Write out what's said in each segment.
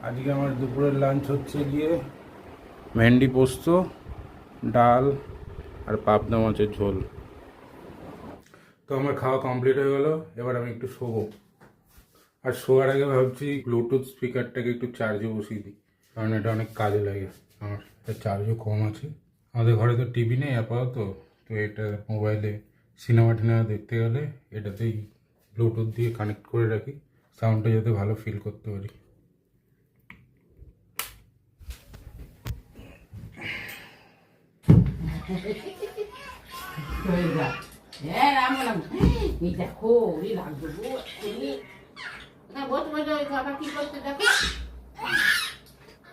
আজকে আমার দুপুরের লাঞ্চ হচ্ছে গিয়ে ভেন্ডি পোস্ত, ডাল আর পাবদা মাছের ঝোল। তো আমার খাওয়া কমপ্লিট হয়ে গেল। এবার আমি একটু শোবো, আর শোয়ার আগে ভাবছি ব্লুটুথ স্পিকারটাকে একটু চার্জে বসিয়ে দিই, কারণ এটা অনেক কাজে লাগে। আমার চার্জও কম আছে। আমাদের ঘরে তো টিভি নেই আপাতত, তো এটা মোবাইলে সিনেমা টিনেমা দেখতে গেলে এটাতেই ব্লুটুথ দিয়ে কানেক্ট করে রাখি, সাউন্ডটা যাতে ভালো ফিল করতে পারি।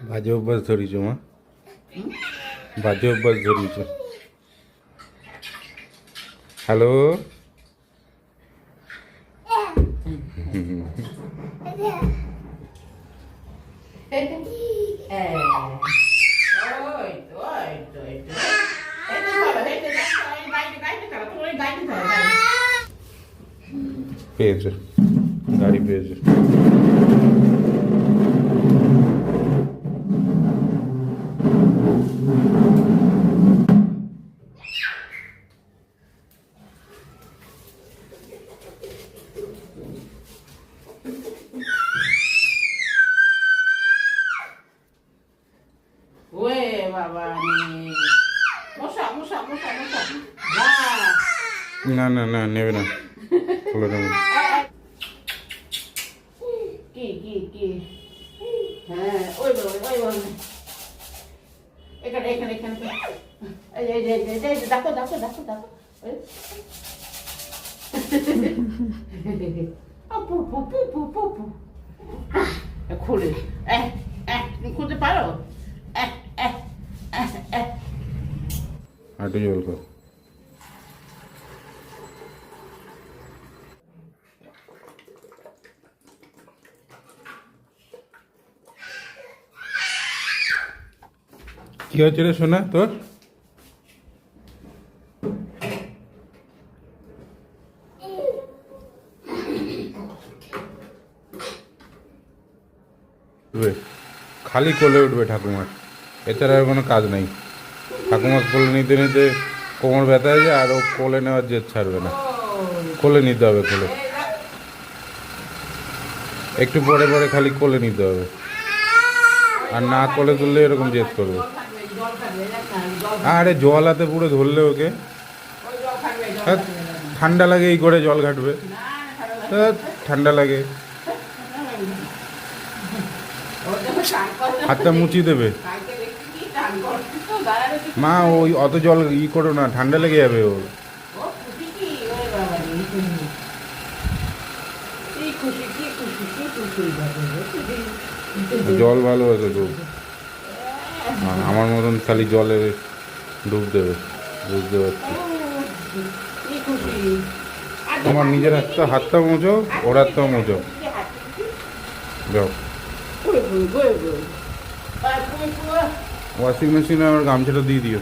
বাজে অভ্যাস ধরিছ মা, বাজে অভ্যাস ধরিছ। হ্যালো, পেয়েছে, গাড়ি পেয়েছে। না না না, নেবে না, খুলে নেবে। খুলে খুলতে পারো? হাঁটু জল কর। কি হচ্ছে রে সোনা তোর? খালি কোলে উঠবে ঠাকুমার, এছাড়া আর কোনো কাজ নাই। ঠাকুমার কোলে নিতে নিতে কোমর ব্যথা হয়ে যায়, আর ও কোলে নেওয়ার জেদ ছাড়বে না। কোলে নিতে হবে, কোলে একটু পরে পরে খালি কোলে নিতে হবে, আর না কোলে তুললে এরকম জেদ করবে। আরে জল হাতে পুরো ধরলে ওকে ঠান্ডা লাগে, এই করে জল ঘাটবে, ঠান্ডা লাগে, হাতটা মুছিয়ে দেবে। মা ওই অত জল করো না, ঠান্ডা লেগে যাবে ওর। জল ভালোবাসে তো, আমার মতন খালি জলে ডুব দেবে, বুঝতে পারছি। তোমার নিজের হাতটা মোজো, ওর হাতটাও মোজো, যাও। ওয়াশিং মেশিনে আমার গামছাটা দিয়ে দিও।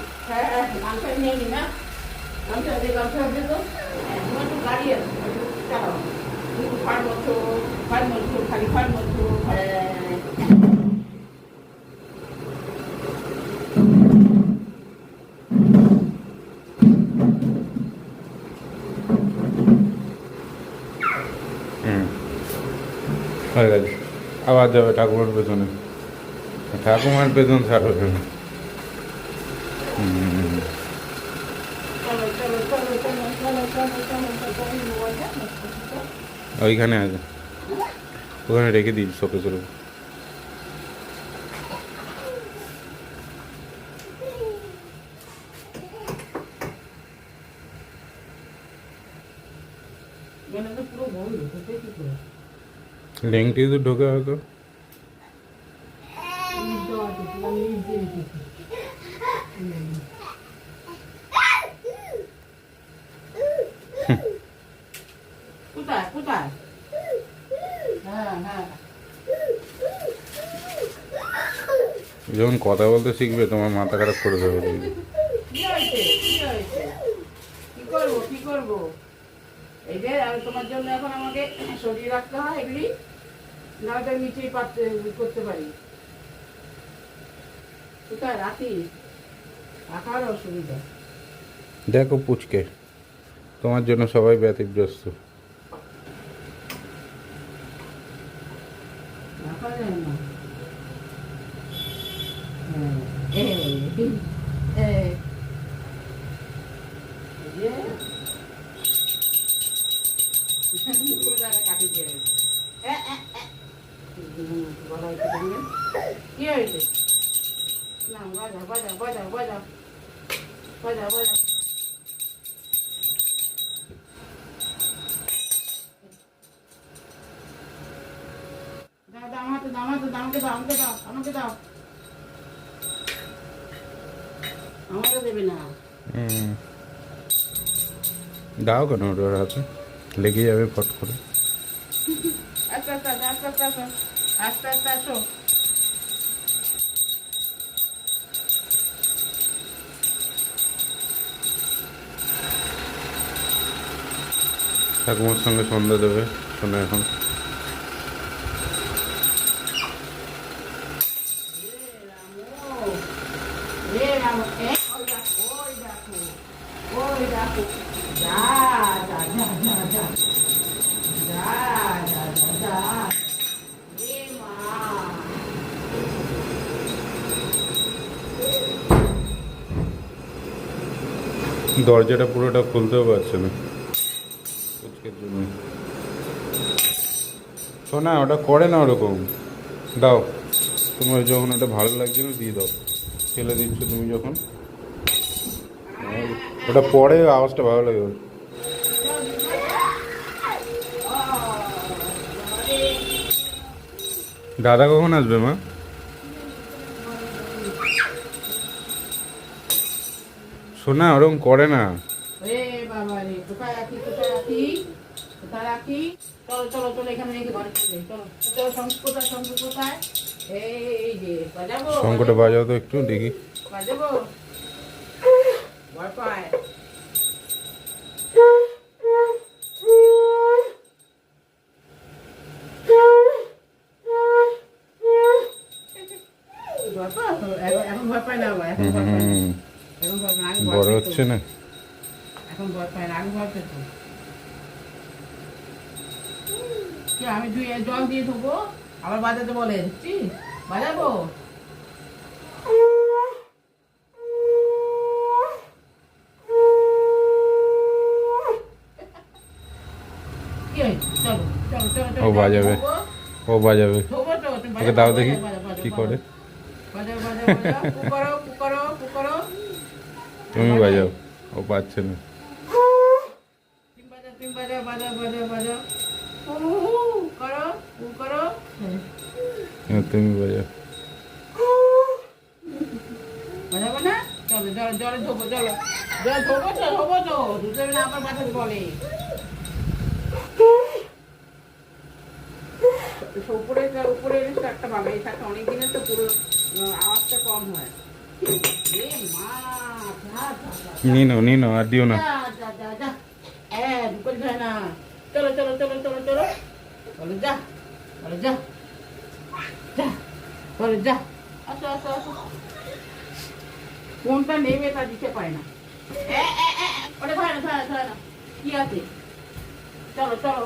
হয়ে গেছে, আবার যাবে ঠাকুমার পেছনে, ঠাকুমার পেছন ছাড়বে না। ওইখানে আছে, ওখানে রেখে দিই শোকে করে। লেংটি তো ঢোকে হয়তো। যখন কথা বলতে শিখবে তোমার মাথা খারাপ করে দেবে। কি করবো এই যে তাহলে তোমার জন্য এখন আমাকে সরিয়ে রাখতে হয় এগুলি, নাহলে তো নিচেই পারতে করতে পারি। কোথায় রাখি, রাখার অসুবিধা। দেখো পুচকে, তোমার জন্য সবাই ব্যতিব্যস্ত। রাখা যায় না। হ্যাঁ, কাটি দিয়ে কি হয়েছে? না বাজাও বাজাও বাজাও বাজাও বাজাও বাজাও। দাও দাও আমাকে দাও, আমাকে দাও, আমাকে দাও, আমাকে দাও, আমাকে দাও। আমাকে দেবে না। দাও কেন, ওর হাতে লেগে যাবে ফট করে। আস্তে আস্তে আস্তে আস্তে আসো, আস্তে আস্তে আসো। ঠাকুমার সঙ্গে সন্ধ্যা দেবে শোনা এখন। দরজাটা পুরোটা খুলতেও পারছে না পুচকের জন্য। শোনা, ওটা করে না ওরকম। দাও, তোমার যখন ওটা ভালো লাগছে না দিয়ে দাও। ফেলে দিচ্ছ তুমি যখন, ওটা পরে আওয়াজটা ভালো লাগে ওর। দাদা কখন আসবে মা? শোনা, ওরকম করে না। বাবা রে, কোথায় রাখি, কোথায় রাখি, কোথায় রাখি? চলো চলো চলো, এখানে রেখে ঘরে চলে যাই। চলো চলো, শঙ্খ কোথায়, শঙ্খ কোথায়? এই যে বাজাবো, শঙ্কটা বাজাও তো একটু দেখি। বাজাবো, ভয় পায়। ভয় পায়? এখন ভয় পায় না বাবা, এখন ভয় পায় না। এখন ভয় পায় না, আগে ভয় বড় পেত। হচ্ছে না। এখন ভয় পায় না, আগে ভয় পেত। কি আমি ধুয়ে জল দিয়ে ধোবো, আবার বাজাতে বলে দেখছি, বাজাবো। কি হয়েছে? চলো চলো চলো চলো, ও বাজাবে, ধোবো। ও বাজাবে। ধোবো তো, তুমি ওকে বাজাও, দাও দেখি বাজাও, বাজাও, কি বাজাও, করে। বাজাও বাজাও বাজাও, পু করো পু করো পু করো। তুমি বাজাও, ও পাচ্ছে না। তুমি বাজাও, তুমি বাজাও, বাজাও বাজাও বাজাও, পু করো, পু করো। তুমি বাজাও। বাজাবো না? চলো জলে জলে ধোবো, চলো জল ধোবো তো, ধোবো তো, ধুতে না আবার বাজাতে বলে। উপরে উপরে একটা পাবে, এই শাকটা অনেক দিনের তো, পুরো আওয়াজটা কম হয়। এ মা, যা যা যা নিনো নিনো, আর দিও না। যা যা যা যা, ঢুকে যায় না। চলো চলো চলো চলো চলো, বলো যা, বলো যা, যা, বলো যা, আসো আসো আসো। কোনটা নেবে তা দিতে পারে না। ওটা ধরে না, ধরে ধরে না, কি আছে? চলো চলো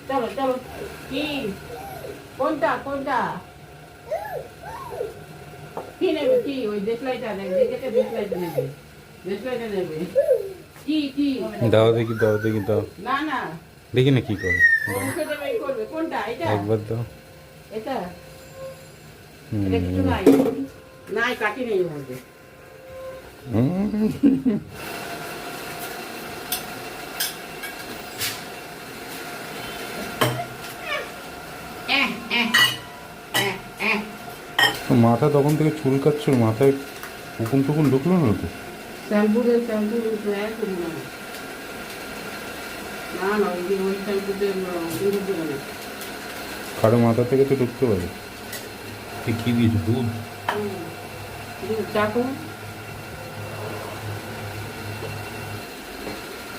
চলো চলো, কি কোনটা কোনটা কি নেবে? কি ওই দেশলাইটা নেবে? দেখেছে দেশলাইটা নেবে, দেশলাইটা নেবে। কি কি? দাও দেখি, দাও দেখি, দাও না না, দেখি না কি করে। মুখে দেবে, এই করবে। কোনটা? এটা একবার দাও। এটা এটা কিছু নাই, নাই কাটি নেই ওর মধ্যে। মাথা তখন থেকে চুলকাচ্ছ, মাথায় উকুন টুকুন ঢুকলো না তো? শ্যাম্পু দিয়ে শ্যাম্পু তৈরি করি না, না না, ওই শ্যাম্পুতে দেবো না। কারো মাথা থেকে তো ঢুকতে পারে। কি দিয়েছো, দুধ? চাকু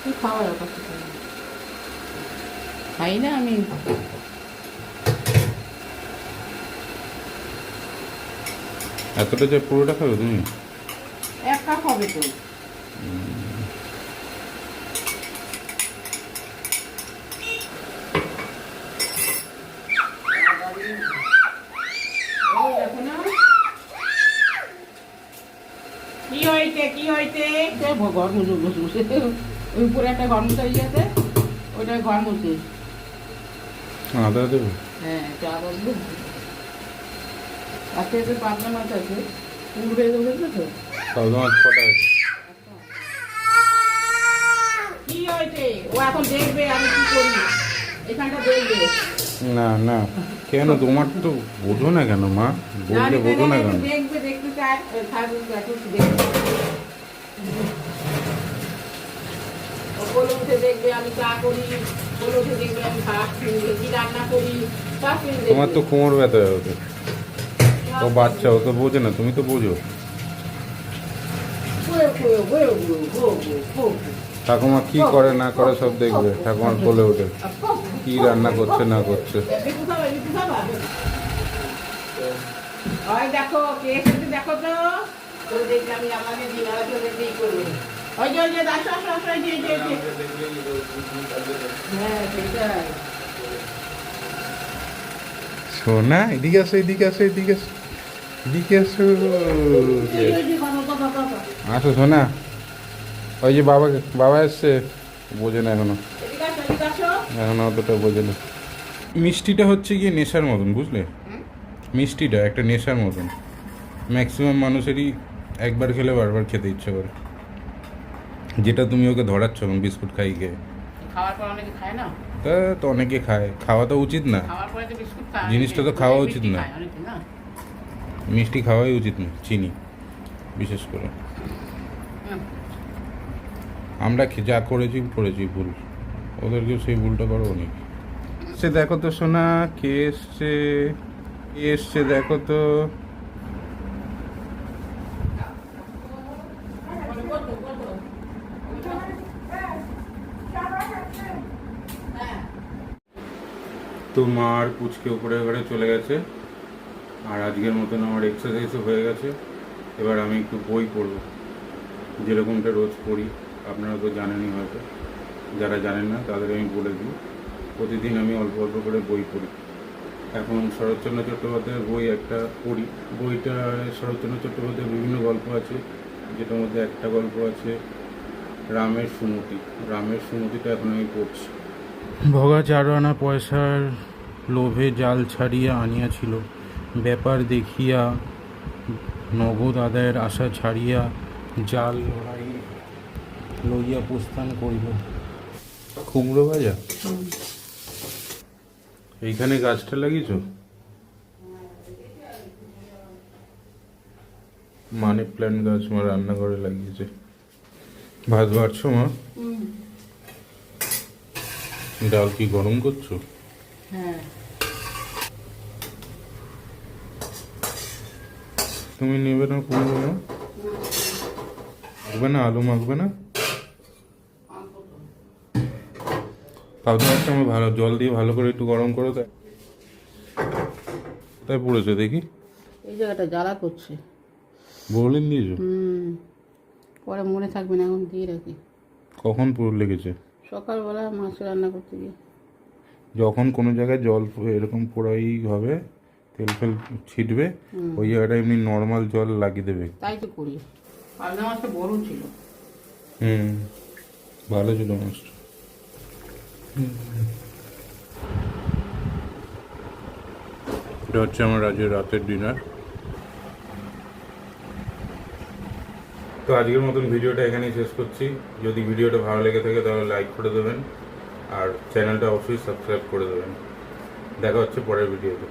কি খাওয়া খাই না আমি। এতটা যে পুরোটা খাবে তুমি? 1 কাপ হবে তো। ওই দেখো না। কি হয়েছে কি হয়েছে? ঘর মুছে বসে বসে ওই উপরে একটা ঘর মুছে গিয়েছে, ওইটা ঘর মুছে। আদা দেবো? হ্যাঁ চা বলবো। আজকে যে পাবনা মাছ আছে উঠবে উঠেছে তো। পাবদা মাছ কটা আছে? কি হয়েছে? ও এখন দেখবে আমি কি করি, এখানটা দেখবে। না না, কেন তোমার তো বোঝো না কেন মা? বললে বোঝো না কেন? দেখবে, দেখতে চায় থাকবে একটু দেখবে। ও বলে উঠে দেখবে আমি চা করি, বলে উঠে দেখবে আমি ভাত কি রান্না করি, সব কিছু দেখবে। তোমার তো কোমর ব্যথা হবে। ও বাচ্চা, ও তো বোঝে না, তুমি তো বোঝো। ঠাকুমা কি করে না করে সব দেখবে, ঠাকুমার কোলে ওঠে কি রান্না করছে না করছে। দেখো কে এসেছে দেখো তো। দেখলে আমি আমাদের দিনারা চলে দিয়ে করবো। ওই যে ওই যে আসো আসো আসো, এই যে এই যে এই যে। হ্যাঁ সেটাই। সোনা এদিকে আসো, এদিকে আসো, এদিকে আসো, এদিকে আসো। আসো সোনা। ওই যে বাবা এসছে, বোঝে না এখনো, এখনো অতটা বোঝে না। মিষ্টিটা হচ্ছে গিয়ে নেশার মতন, বুঝলে? মিষ্টিটা একটা নেশার মতন। ম্যাক্সিমাম মানুষেরই একবার খেলে বারবার খেতে ইচ্ছে করে, যেটা তুমি ওকে ধরাচ্ছ এখন বিস্কুট খাই খেয়ে। খাওয়ার পর অনেকে খায় না। তা তো অনেকে খায়, খাওয়া তো উচিত না। খাওয়ার পরে তো বিস্কুট খায়, জিনিসটা তো খাওয়া উচিত না। অনেকে না। মিষ্টি খাওয়াই উচিত না, চিনি বিশেষ করে। আমরা যা করেছি ভুল, ওদেরকেও সেই ভুলটা করবো নি। সে দেখো তো সোনা, কে এসছে, কে এসছে দেখো তো। তো মার পুচকে উপরে ঘরে চলে গেছে, আর আজকের মতন আমার এক্সারসাইজও হয়ে গেছে। এবার আমি একটু বই পড়বো, যেরকমটা রোজ পড়ি। আপনারা তো জানেনই হয়তো, যারা জানেন না তাদের আমি বলে দিই, প্রতিদিন আমি অল্প অল্প করে বই পড়ি। এখন শরৎচন্দ্র চট্টোপাধ্যায়ের বই একটা পড়ি। বইটা শরৎচন্দ্র চট্টোপাধ্যায়ের বিভিন্ন গল্প আছে, যেটার মধ্যে একটা গল্প আছে রামের সুমতি। রামের সুমতিটা এখন আমি পড়ছি। ভগা 4 আনা পয়সার লোভে জাল ছাড়িয়া আনিয়াছিল, ব্যাপার দেখিয়া নগদ আদায়ের আশা ছাড়িয়া জাল লড়াই লইয়া প্রস্থান করিল। কুমড়ো ভাজা এইখানে গাছটা লাগিয়েছ? মানি প্ল্যান্ট গাছ মা রান্নাঘরে লাগিয়েছে। ভাত বাড়ছো মা? ডাল কি গরম করছো? হ্যাঁ। তুমি নেবে না কুমড়ো? না মাখবে না, আলু মাখবে না? পাবদা আমার ভালো জল দিয়ে ভালো করে একটু গরম করো, তাই পড়েছে দেখি। এই জায়গাটা জ্বালা করছে। বোরলিন দিয়েছো? পরে মনে থাকবে না, এখন দিয়ে রাখি। কখন পুরো লেগেছে? সকালবেলা মাছ রান্না করতে গিয়ে। যখন কোনো জায়গায় জল এরকম পোড়াই হবে, তেল ফেল ছিটবে, ওই জায়গাটা এমনি নর্মাল জল লাগিয়ে দেবে। তাই তো করি। পাবদা মাছটা বড় ছিল। ভালো ছিল মাছটা। এটা হচ্ছে আমার আজকের রাতের ডিনার। তো আজকের মতন ভিডিওটা এখানেই শেষ করছি। যদি ভিডিওটা ভালো লেগে থাকে তাহলে লাইক করে দেবেন, আর চ্যানেলটা অবশ্যই সাবস্ক্রাইব করে দেবেন। দেখা হচ্ছে পরের ভিডিওতে।